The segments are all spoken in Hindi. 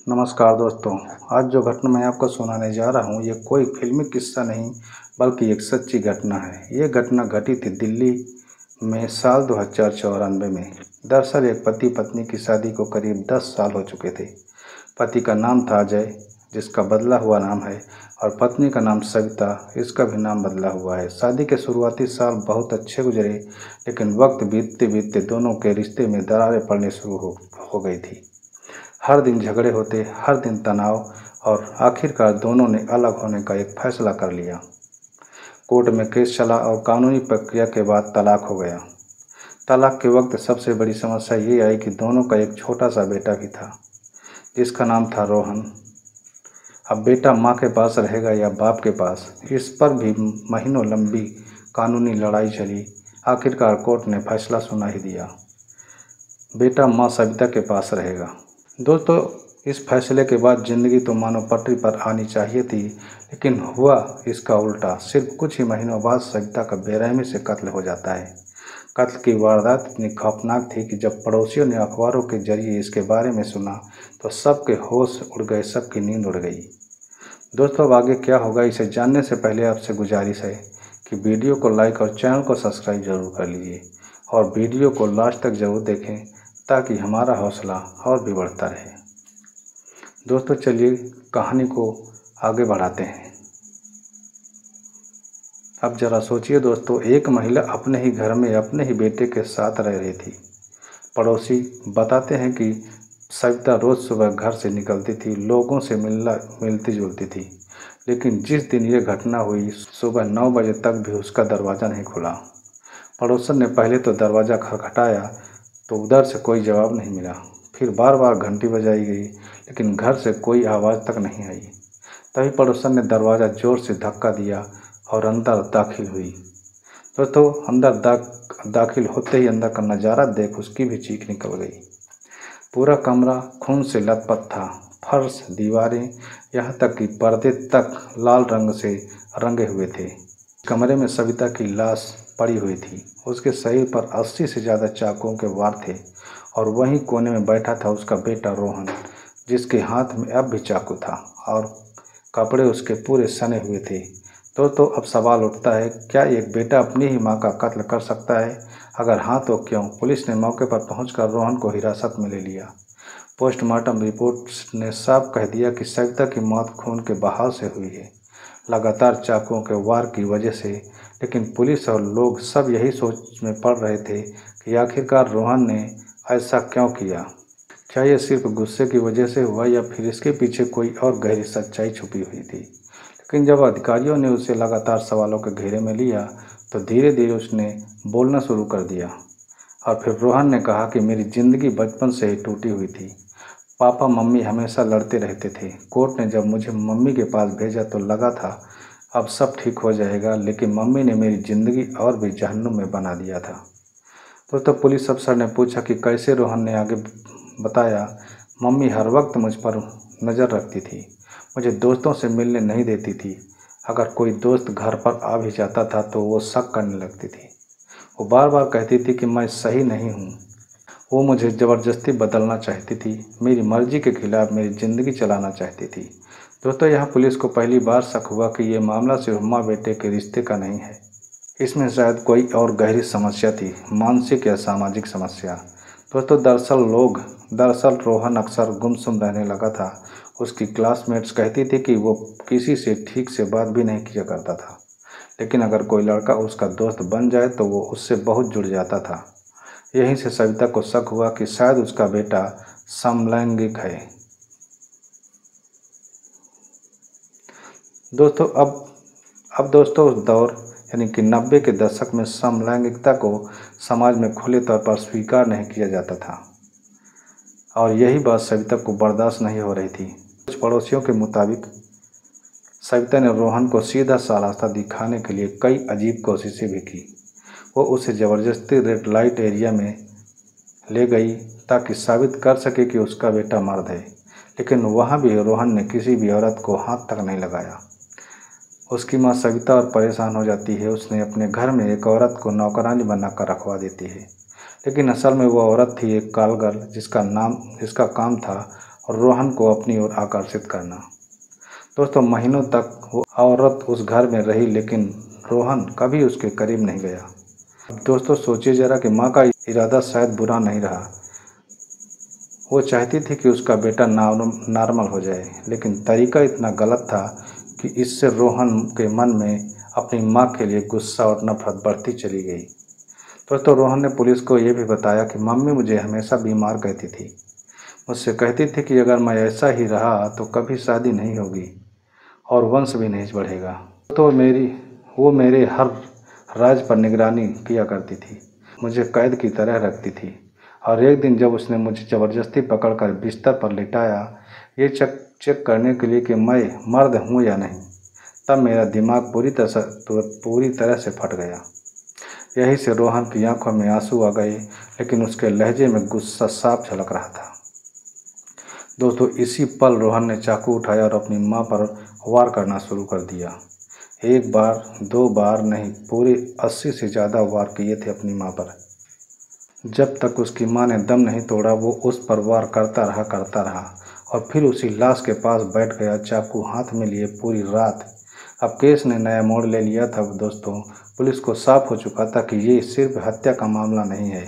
नमस्कार दोस्तों। आज जो घटना मैं आपको सुनाने जा रहा हूँ ये कोई फिल्मी किस्सा नहीं बल्कि एक सच्ची घटना है। ये घटना घटी थी दिल्ली में साल 2094 में। दरअसल एक पति पत्नी की शादी को करीब 10 साल हो चुके थे। पति का नाम था अजय, जिसका बदला हुआ नाम है, और पत्नी का नाम सविता, इसका भी नाम बदला हुआ है। शादी के शुरुआती साल बहुत अच्छे गुजरे, लेकिन वक्त बीतते बीतते दोनों के रिश्ते में दरारें पड़नी शुरू हो गई थी। हर दिन झगड़े होते, हर दिन तनाव, और आखिरकार दोनों ने अलग होने का एक फैसला कर लिया। कोर्ट में केस चला और कानूनी प्रक्रिया के बाद तलाक हो गया। तलाक के वक्त सबसे बड़ी समस्या ये आई कि दोनों का एक छोटा सा बेटा भी था, जिसका नाम था रोहन। अब बेटा माँ के पास रहेगा या बाप के पास, इस पर भी महीनों लंबी कानूनी लड़ाई चली। आखिरकार कोर्ट ने फैसला सुना ही दिया, बेटा माँ सविता के पास रहेगा। दोस्तों, इस फैसले के बाद ज़िंदगी तो मानो पटरी पर आनी चाहिए थी, लेकिन हुआ इसका उल्टा। सिर्फ कुछ ही महीनों बाद सविता का बेरहमी से कत्ल हो जाता है। कत्ल की वारदात इतनी खौफनाक थी कि जब पड़ोसियों ने अखबारों के जरिए इसके बारे में सुना तो सबके होश उड़ गए, सबकी नींद उड़ गई। दोस्तों, अब आगे क्या होगा इसे जानने से पहले आपसे गुजारिश है कि वीडियो को लाइक और चैनल को सब्सक्राइब जरूर कर लीजिए, और वीडियो को लास्ट तक जरूर देखें ताकि हमारा हौसला और भी बढ़ता रहे। दोस्तों, चलिए कहानी को आगे बढ़ाते हैं। अब ज़रा सोचिए दोस्तों, एक महिला अपने ही घर में अपने ही बेटे के साथ रह रही थी। पड़ोसी बताते हैं कि सविता रोज़ सुबह घर से निकलती थी, लोगों से मिलती जुलती थी, लेकिन जिस दिन ये घटना हुई सुबह 9 बजे तक भी उसका दरवाज़ा नहीं खुला। पड़ोसन ने पहले तो दरवाज़ा खटखटाया तो उधर से कोई जवाब नहीं मिला। फिर बार बार घंटी बजाई गई, लेकिन घर से कोई आवाज़ तक नहीं आई। तभी पड़ोसन ने दरवाज़ा ज़ोर से धक्का दिया और अंदर दाखिल हुई। दोस्तों, अंदर दाखिल होते ही अंदर का नज़ारा देख उसकी भी चीख निकल गई। पूरा कमरा खून से लथपथ था। फर्श, दीवारें, यहाँ तक कि पर्दे तक लाल रंग से रंगे हुए थे। कमरे में सविता की लाश पड़ी हुई थी। उसके शरीर पर 80 से ज़्यादा चाकुओं के वार थे, और वहीं कोने में बैठा था उसका बेटा रोहन, जिसके हाथ में अब भी चाकू था और कपड़े उसके पूरे सने हुए थे। तो अब सवाल उठता है, क्या एक बेटा अपनी ही मां का कत्ल कर सकता है? अगर हाँ तो क्यों? पुलिस ने मौके पर पहुंचकर रोहन को हिरासत में ले लिया। पोस्टमार्टम रिपोर्ट ने साफ कह दिया कि सविता की मौत खून के बहाव से हुई है, लगातार चाकुओं के वार की वजह से। लेकिन पुलिस और लोग सब यही सोच में पड़ रहे थे कि आखिरकार रोहन ने ऐसा क्यों किया। क्या यह सिर्फ गुस्से की वजह से हुआ या फिर इसके पीछे कोई और गहरी सच्चाई छुपी हुई थी? लेकिन जब अधिकारियों ने उसे लगातार सवालों के घेरे में लिया तो धीरे धीरे उसने बोलना शुरू कर दिया। और फिर रोहन ने कहा कि मेरी ज़िंदगी बचपन से ही टूटी हुई थी। पापा मम्मी हमेशा लड़ते रहते थे। कोर्ट ने जब मुझे मम्मी के पास भेजा तो लगा था अब सब ठीक हो जाएगा, लेकिन मम्मी ने मेरी ज़िंदगी और भी जहन्नुम में बना दिया था। तो पुलिस अफसर ने पूछा कि कैसे? रोहन ने आगे बताया, मम्मी हर वक्त मुझ पर नज़र रखती थी, मुझे दोस्तों से मिलने नहीं देती थी। अगर कोई दोस्त घर पर आ भी जाता था तो वो शक करने लगती थी। वो बार बार कहती थी कि मैं सही नहीं हूँ। वो मुझे ज़बरदस्ती बदलना चाहती थी, मेरी मर्ज़ी के खिलाफ़ मेरी ज़िंदगी चलाना चाहती थी। दोस्तों, यहाँ पुलिस को पहली बार शक हुआ कि ये मामला सिर्फ माँ बेटे के रिश्ते का नहीं है। इसमें शायद कोई और गहरी समस्या थी, मानसिक या सामाजिक समस्या। दोस्तों, दरअसल रोहन अक्सर गुमसुम रहने लगा था। उसकी क्लासमेट्स कहती थी कि वो किसी से ठीक से बात भी नहीं किया करता था, लेकिन अगर कोई लड़का उसका दोस्त बन जाए तो वो उससे बहुत जुड़ जाता था। यहीं से सविता को शक हुआ कि शायद उसका बेटा समलैंगिक है। दोस्तों, अब दोस्तों उस दौर यानी कि 90 के दशक में समलैंगिकता को समाज में खुले तौर पर स्वीकार नहीं किया जाता था, और यही बात सविता को बर्दाश्त नहीं हो रही थी। कुछ पड़ोसियों के मुताबिक सविता ने रोहन को सीधा सा रास्ता दिखाने के लिए कई अजीब कोशिशें भी की। वो उसे ज़बरदस्ती रेड लाइट एरिया में ले गई ताकि साबित कर सके कि उसका बेटा मर्द है, लेकिन वहाँ भी रोहन ने किसी भी औरत को हाथ तक नहीं लगाया। उसकी माँ सविता और परेशान हो जाती है। उसने अपने घर में एक औरत को नौकरानी बनाकर रखवा देती है, लेकिन असल में वो औरत थी एक कालगर जिसका काम था और रोहन को अपनी ओर आकर्षित करना। दोस्तों महीनों तक वो औरत उस घर में रही, लेकिन रोहन कभी उसके करीब नहीं गया। अब दोस्तों सोचिए जरा कि माँ का इरादा शायद बुरा नहीं रहा। वो चाहती थी कि उसका बेटा नॉर्मल हो जाए, लेकिन तरीका इतना गलत था कि इससे रोहन के मन में अपनी माँ के लिए गुस्सा और नफरत बढ़ती चली गई। दोस्तों रोहन ने पुलिस को ये भी बताया कि मम्मी मुझे हमेशा बीमार कहती थी, मुझसे कहती थी कि अगर मैं ऐसा ही रहा तो कभी शादी नहीं होगी और वंश भी नहीं बढ़ेगा। तो वो मेरे हर राज पर निगरानी किया करती थी, मुझे कैद की तरह रखती थी। और एक दिन जब उसने मुझे ज़बरदस्ती पकड़कर बिस्तर पर लिटाया, ये चेक करने के लिए कि मैं मर्द हूँ या नहीं, तब मेरा दिमाग पूरी तरह से फट गया। यहीं से रोहन की आंखों में आंसू आ गए, लेकिन उसके लहजे में गुस्सा साफ झलक रहा था। दोस्तों इसी पल रोहन ने चाकू उठाया और अपनी माँ पर वार करना शुरू कर दिया। एक बार दो बार नहीं, पूरे 80 से ज़्यादा वार किए थे अपनी माँ पर। जब तक उसकी माँ ने दम नहीं तोड़ा वो उस पर वार करता रहा और फिर उसी लाश के पास बैठ गया, चाकू हाथ में लिए पूरी रात। अब केस ने नया मोड़ ले लिया था दोस्तों। पुलिस को साफ हो चुका था कि ये सिर्फ हत्या का मामला नहीं है,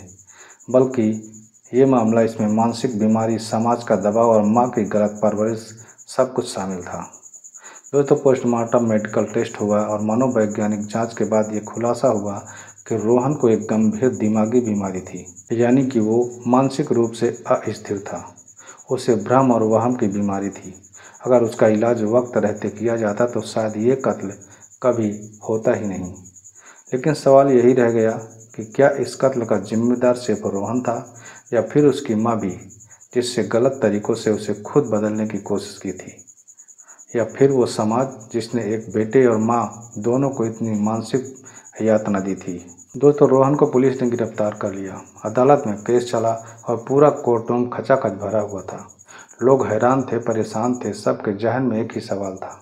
बल्कि ये मामला इसमें मानसिक बीमारी, समाज का दबाव और माँ की गलत परवरिश सब कुछ शामिल था। दोस्तों पोस्टमार्टम मेडिकल टेस्ट हुआ और मनोवैज्ञानिक जांच के बाद ये खुलासा हुआ कि रोहन को एक गंभीर दिमागी बीमारी थी, यानी कि वो मानसिक रूप से अस्थिर था। उसे भ्रम और वहम की बीमारी थी। अगर उसका इलाज वक्त रहते किया जाता तो शायद ये कत्ल कभी होता ही नहीं। लेकिन सवाल यही रह गया कि क्या इस कत्ल का जिम्मेदार सिर्फ रोहन था या फिर उसकी माँ भी, जिससे गलत तरीक़ों से उसे खुद बदलने की कोशिश की थी, या फिर वो समाज जिसने एक बेटे और माँ दोनों को इतनी मानसिक यातना दी थी। दोस्तों रोहन को पुलिस ने गिरफ्तार कर लिया। अदालत में केस चला और पूरा कोर्ट रूम खचाखच भरा हुआ था। लोग हैरान थे, परेशान थे, सबके जहन में एक ही सवाल था,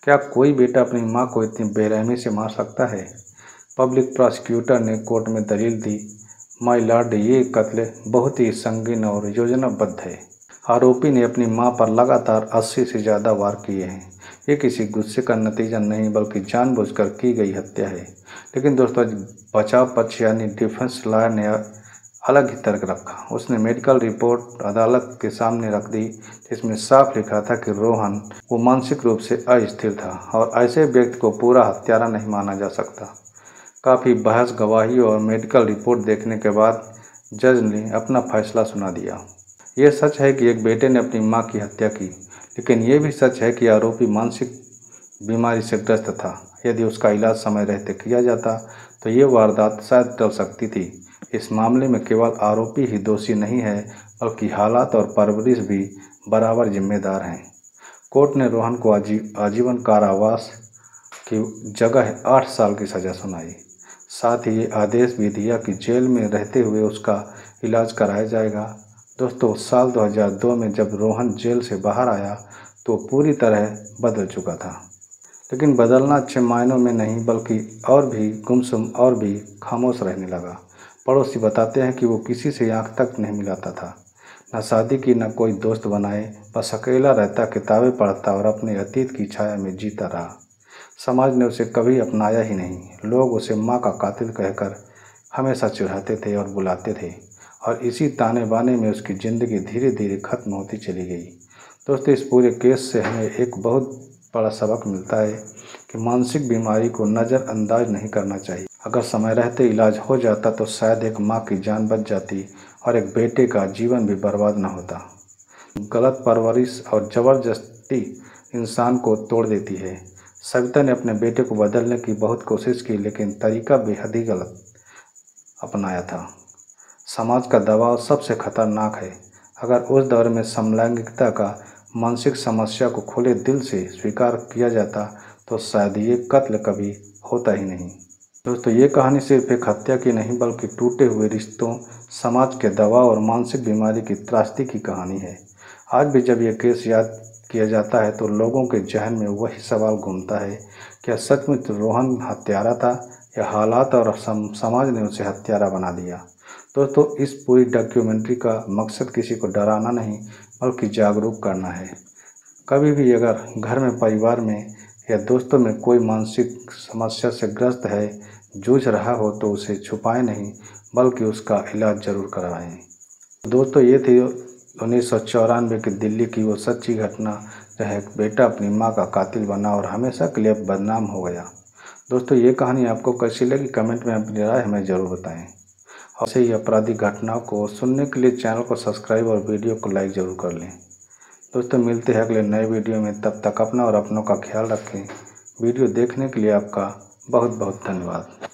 क्या कोई बेटा अपनी माँ को इतनी बेरहमी से मार सकता है। पब्लिक प्रोसिक्यूटर ने कोर्ट में दलील दी, माय लॉर्ड ये कत्ल बहुत ही संगीन और योजनाबद्ध है। आरोपी ने अपनी मां पर लगातार 80 से ज़्यादा वार किए हैं। ये किसी गुस्से का नतीजा नहीं बल्कि जानबूझकर की गई हत्या है। लेकिन दोस्तों बचाव पक्ष यानी डिफेंस लॉयर ने अलग ही तर्क रखा। उसने मेडिकल रिपोर्ट अदालत के सामने रख दी, जिसमें साफ लिखा था कि रोहन वो मानसिक रूप से अस्थिर था और ऐसे व्यक्ति को पूरा हत्यारा नहीं माना जा सकता। काफ़ी बहस, गवाही और मेडिकल रिपोर्ट देखने के बाद जज ने अपना फैसला सुना दिया। ये सच है कि एक बेटे ने अपनी मां की हत्या की, लेकिन ये भी सच है कि आरोपी मानसिक बीमारी से ग्रस्त था। यदि उसका इलाज समय रहते किया जाता तो ये वारदात शायद टल सकती थी। इस मामले में केवल आरोपी ही दोषी नहीं है, बल्कि हालात और परवरिश भी बराबर जिम्मेदार हैं। कोर्ट ने रोहन को आजीवन कारावास की जगह 8 साल की सज़ा सुनाई। साथ ही ये आदेश भी दिया कि जेल में रहते हुए उसका इलाज कराया जाएगा। दोस्तों साल 2002 में जब रोहन जेल से बाहर आया तो पूरी तरह बदल चुका था, लेकिन बदलना अच्छे मायनों में नहीं बल्कि और भी गुमसुम और भी खामोश रहने लगा। पड़ोसी बताते हैं कि वो किसी से आंख तक नहीं मिलाता था, न शादी की, न कोई दोस्त बनाए, बस अकेला रहता, किताबें पढ़ता और अपने अतीत की छाया में जीता रहा। समाज ने उसे कभी अपनाया ही नहीं। लोग उसे माँ का कातिल कहकर हमेशा चिढ़ाते थे और बुलाते थे, और इसी ताने बाने में उसकी ज़िंदगी धीरे धीरे खत्म होती चली गई। दोस्तों इस पूरे केस से हमें एक बहुत बड़ा सबक मिलता है कि मानसिक बीमारी को नज़रअंदाज नहीं करना चाहिए। अगर समय रहते इलाज हो जाता तो शायद एक माँ की जान बच जाती और एक बेटे का जीवन भी बर्बाद न होता। गलत परवरिश और ज़बरदस्ती इंसान को तोड़ देती है। सविता ने अपने बेटे को बदलने की बहुत कोशिश की, लेकिन तरीका बेहद ही गलत अपनाया था। समाज का दबाव सबसे खतरनाक है। अगर उस दौर में समलैंगिकता का मानसिक समस्या को खुले दिल से स्वीकार किया जाता तो शायद ये कत्ल कभी होता ही नहीं। दोस्तों ये कहानी सिर्फ एक हत्या की नहीं बल्कि टूटे हुए रिश्तों, समाज के दबाव और मानसिक बीमारी की त्रासदी की कहानी है। आज भी जब यह केस याद किया जाता है तो लोगों के जहन में वही सवाल घूमता है, क्या सचमुच रोहन हत्यारा था या हालात और समाज ने उसे हत्यारा बना दिया। दोस्तों इस पूरी डॉक्यूमेंट्री का मकसद किसी को डराना नहीं बल्कि जागरूक करना है। कभी भी अगर घर में, परिवार में या दोस्तों में कोई मानसिक समस्या से ग्रस्त है, जूझ रहा हो, तो उसे छुपाएं नहीं बल्कि उसका इलाज ज़रूर करवाएं। दोस्तों, ये थी 1994 की दिल्ली की वो सच्ची घटना, जहाँ एक बेटा अपनी माँ का कातिल बना और हमेशा के लिए बदनाम हो गया। दोस्तों, ये कहानी आपको कैसी लगी, कमेंट में अपनी राय हमें ज़रूर बताएं। और ऐसे ही आपराधिक घटनाओं को सुनने के लिए चैनल को सब्सक्राइब और वीडियो को लाइक ज़रूर कर लें। दोस्तों, मिलते हैं अगले नए वीडियो में। तब तक अपना और अपनों का ख्याल रखें। वीडियो देखने के लिए आपका बहुत बहुत धन्यवाद।